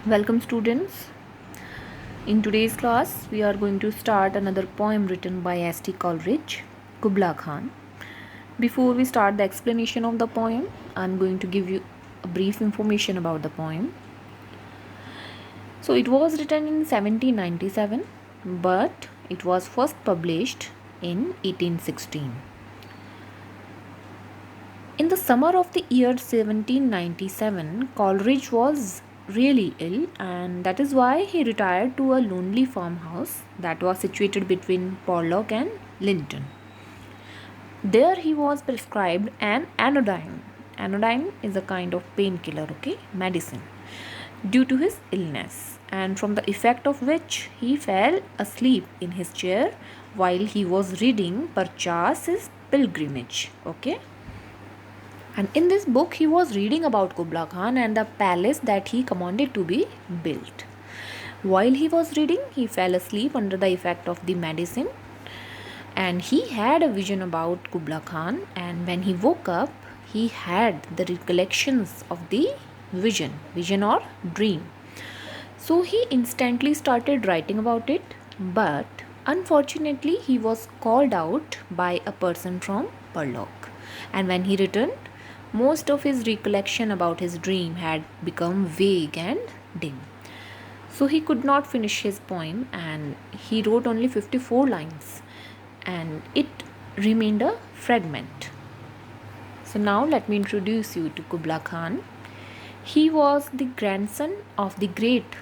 Welcome students. In today's class, we are going to start another poem written by S.T. Coleridge, Kubla Khan. Before we start the explanation of the poem, I am going to give you a brief information about the poem. So it was written in 1797, but it was first published in 1816. In the summer of the year 1797, Coleridge was really ill, and that is why he retired to a lonely farmhouse that was situated between Porlock and Linton. There he was prescribed an anodyne. Anodyne is a kind of painkiller, medicine, due to his illness, and from the effect of which he fell asleep in his chair while he was reading perchance his pilgrimage. And in this book, he was reading about Kubla Khan and the palace that he commanded to be built. While he was reading, he fell asleep under the effect of the medicine, and he had a vision about Kubla Khan. And when he woke up, he had the recollections of the vision or dream. So he instantly started writing about it, but unfortunately, he was called out by a person from Porlock. And when he returned, most of his recollection about his dream had become vague and dim. So he could not finish his poem, and he wrote only 54 lines, and it remained a fragment. So now let me introduce you to Kubla Khan. He was the grandson of the great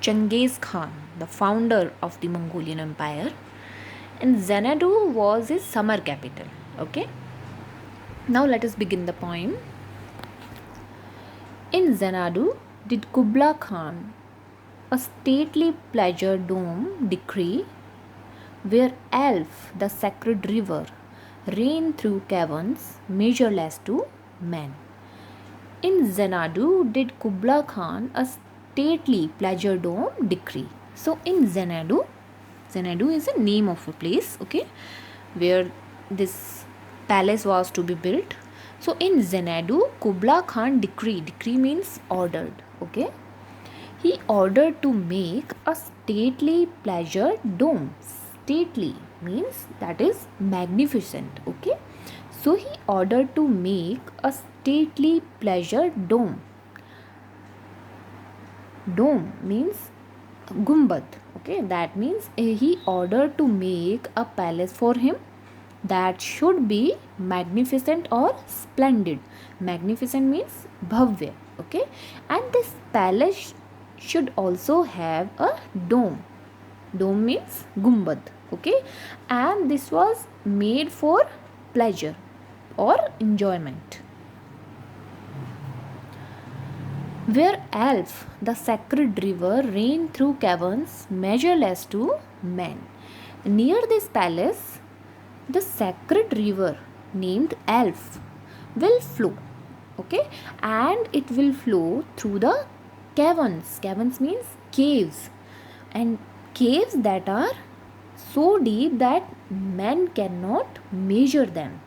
Genghis Khan, the founder of the Mongolian Empire, and Xanadu was his summer capital. Now let us begin the poem. In Xanadu did Kubla Khan a stately pleasure dome decree, where Elf, the sacred river, ran through caverns measureless to men. In Xanadu did Kubla Khan a stately pleasure dome decree. So in Xanadu is a name of a place, where this palace was to be built. So in Xanadu, Kubla Khan decree means ordered. He ordered to make a stately pleasure dome. Stately means that is magnificent. So he ordered to make a stately pleasure dome. Dome means gumbad. That means he ordered to make a palace for him that should be magnificent or splendid. Magnificent means bhavya. And this palace should also have a dome. Dome means gumbad. And this was made for pleasure or enjoyment. Where Elf, the sacred river, ran through caverns measureless to men. Near this palace, the sacred river named Elf will flow. And it will flow through the caverns. Caverns means caves, and caves that are so deep that men cannot measure them.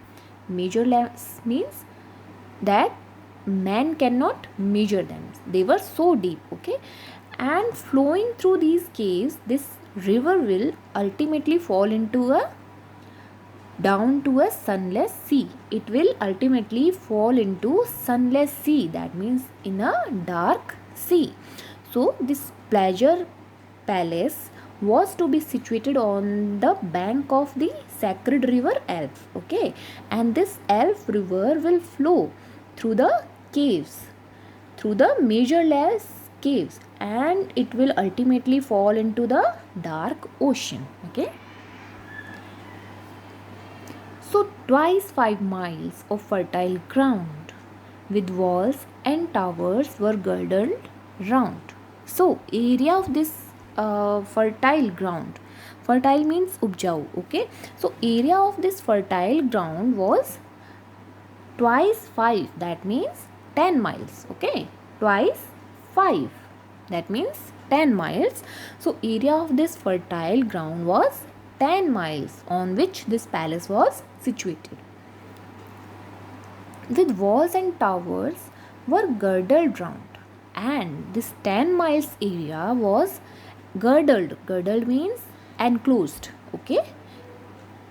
Measureless means that man cannot measure them. They were so deep. And flowing through these caves, this river will ultimately fall into down to a sunless sea. It will ultimately fall into sunless sea. That means in a dark sea. So this pleasure palace was to be situated on the bank of the sacred river Elf. And this Elf river will flow through the caves, through the measureless caves, and it will ultimately fall into the dark ocean. So twice 5 miles of fertile ground with walls and towers were girdled round. So area of this fertile ground. Fertile means upjau. So area of this fertile ground was twice 5. That means 10 miles. Twice 5. That means 10 miles. So area of this fertile ground was 10 miles on which this palace was situated. With walls and towers were girdled round, and this 10 miles area was girdled means enclosed. Okay,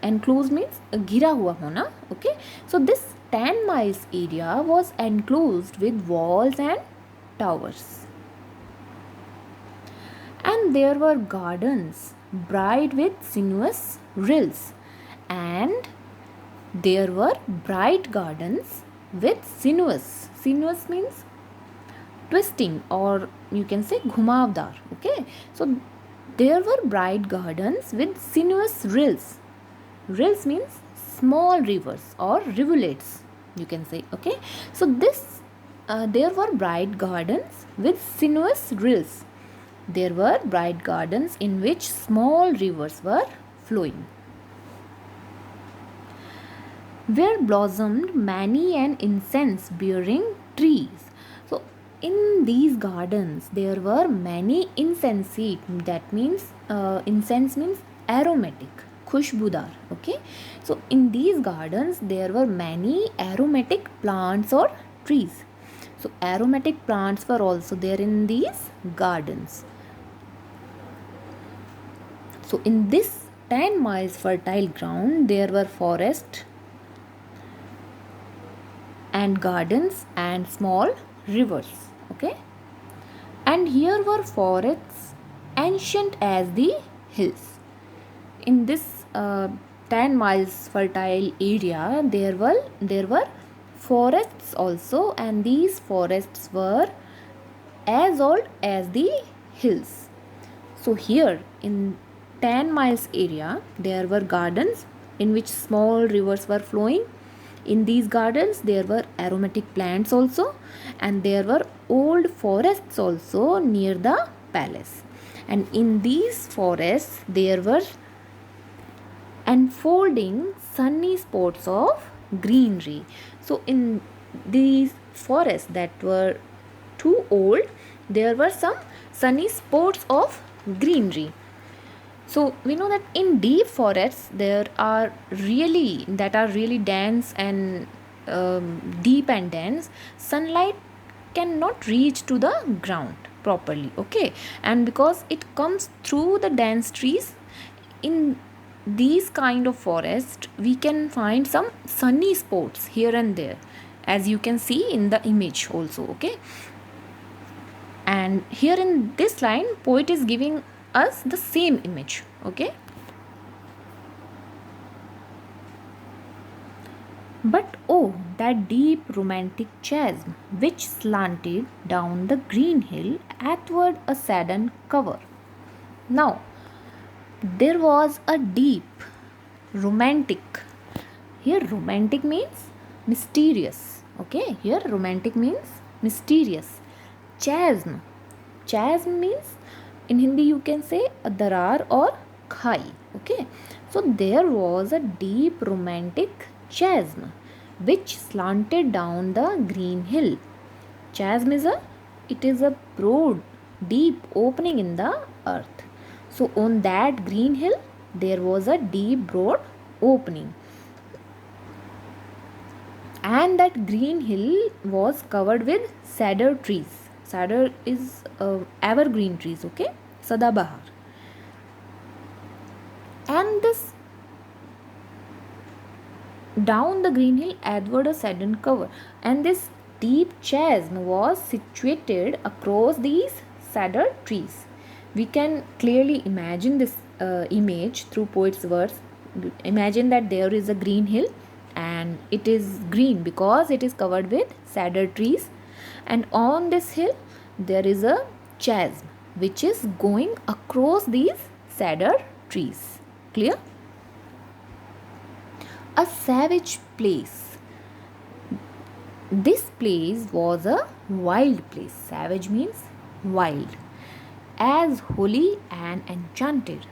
enclosed means घिरा हुआ होना. Okay, so this 10 miles area was enclosed with walls and towers, and there were gardens bright with sinuous rills, and there were bright gardens with sinuous means twisting, or you can say घुमावदार. Okay, so there were bright gardens with sinuous rills means small rivers or rivulets, you can say. Okay, so there were bright gardens with sinuous rills. There were bright gardens in which small rivers were flowing, where blossomed many an incense bearing trees. So in these gardens there were many incense seed, that means incense means aromatic, khushbudar. Okay, so in these gardens there were many aromatic plants or trees. So aromatic plants were also there in these gardens. So in this 10 miles fertile ground there were forests and gardens and small rivers. Okay, and here were forests ancient as the hills. In this 10 miles fertile area there were forests also, and these forests were as old as the hills. So here in 10 miles area there were gardens in which small rivers were flowing. In these gardens there were aromatic plants also, and there were old forests also near the palace. And in these forests there were unfolding sunny spots of greenery. So in these forests that were too old, there were some sunny spots of greenery. So we know that in deep forests there are really dense and deep and dense, sunlight cannot reach to the ground properly. Okay, and because it comes through the dense trees, in these kind of forest we can find some sunny spots here and there, as you can see in the image also. Okay, and here in this line poet is giving us the same image. Okay, but oh, that deep romantic chasm which slanted down the green hill athwart a sudden cover. Now there was a deep romantic, here romantic means mysterious. Okay, here romantic means mysterious. Chasm means in Hindi you can say a darar or khai. Okay, so there was a deep romantic chasm which slanted down the green hill. Chasm is a broad deep opening in the earth. So on that green hill there was a deep broad opening, and that green hill was covered with cedar trees. Cedar is evergreen trees. Okay, sadabahar. And this down the green hill athwart a sudden cover, and this deep chasm was situated across these cedar trees. We can clearly imagine this image through poet's words. Imagine that there is a green hill, and it is green because it is covered with cedar trees, and on this hill there is a chasm which is going across these cedar trees. Clear? A savage place. This place was a wild place. Savage means wild. As holy and enchanted.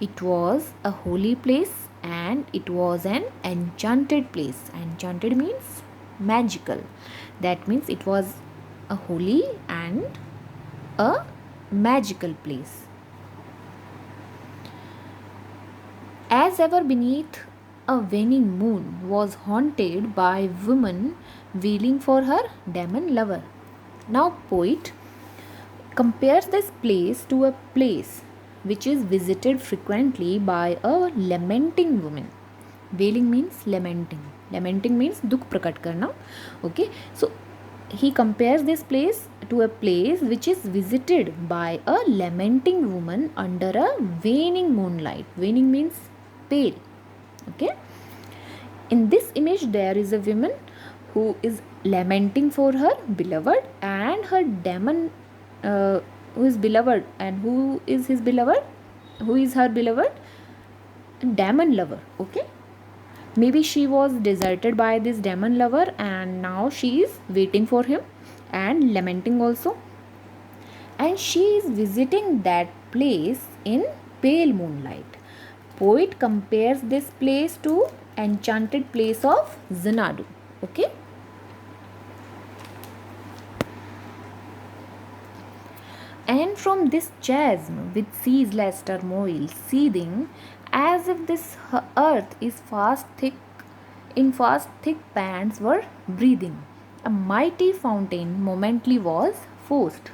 It was a holy place and it was an enchanted place. Enchanted means magical. That means it was a holy and a magical place. As ever beneath a waning moon was haunted by woman wailing for her demon lover. Now poet compares this place to a place which is visited frequently by a lamenting woman. Wailing means lamenting. Lamenting means dukh prakat karna. Okay, so he compares this place to a place which is visited by a lamenting woman under a waning moonlight. Waning means pale. Okay, in this image there is a woman who is lamenting for her beloved and her demon, who is beloved, and who is his beloved, who is her beloved, demon lover. Okay, maybe she was deserted by this demon lover and now she is waiting for him and lamenting also, and she is visiting that place in pale moonlight. Poet compares this place to enchanted place of Xanadu. Okay, and from this chasm with ceaseless turmoil seething, as if this earth is fast thick pants were breathing, a mighty fountain momently was forced.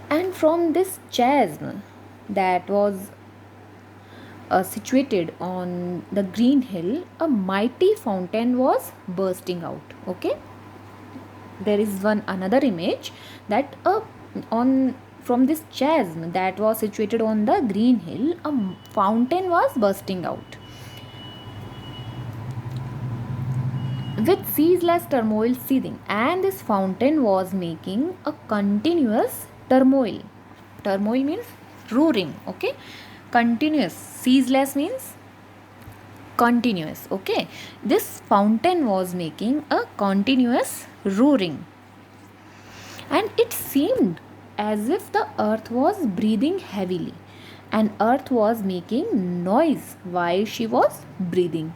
And from this chasm that was situated on the green hill, a mighty fountain was bursting out. Okay, there is one another image that on from this chasm that was situated on the green hill, a fountain was bursting out with ceaseless turmoil seething, and this fountain was making a continuous turmoil. Turmoil means roaring. Okay, continuous. Ceaseless means continuous. Okay, this fountain was making a continuous roaring, and it seemed as if the earth was breathing heavily, and earth was making noise while she was breathing.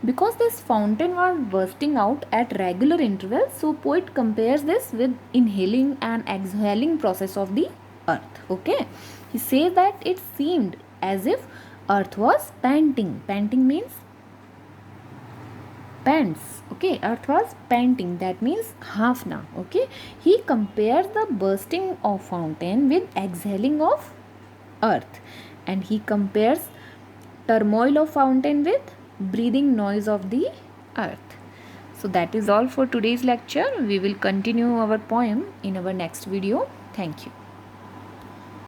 Because this fountain was bursting out at regular intervals, so poet compares this with inhaling and exhaling process of the earth. Okay, he says that it seemed as if earth was panting. Panting means pants. Okay, earth was panting, that means hafna. Okay, he compares the bursting of fountain with exhaling of earth, and he compares turmoil of fountain with breathing noise of the earth. So that is all for today's lecture. We will continue our poem in our next video. Thank you.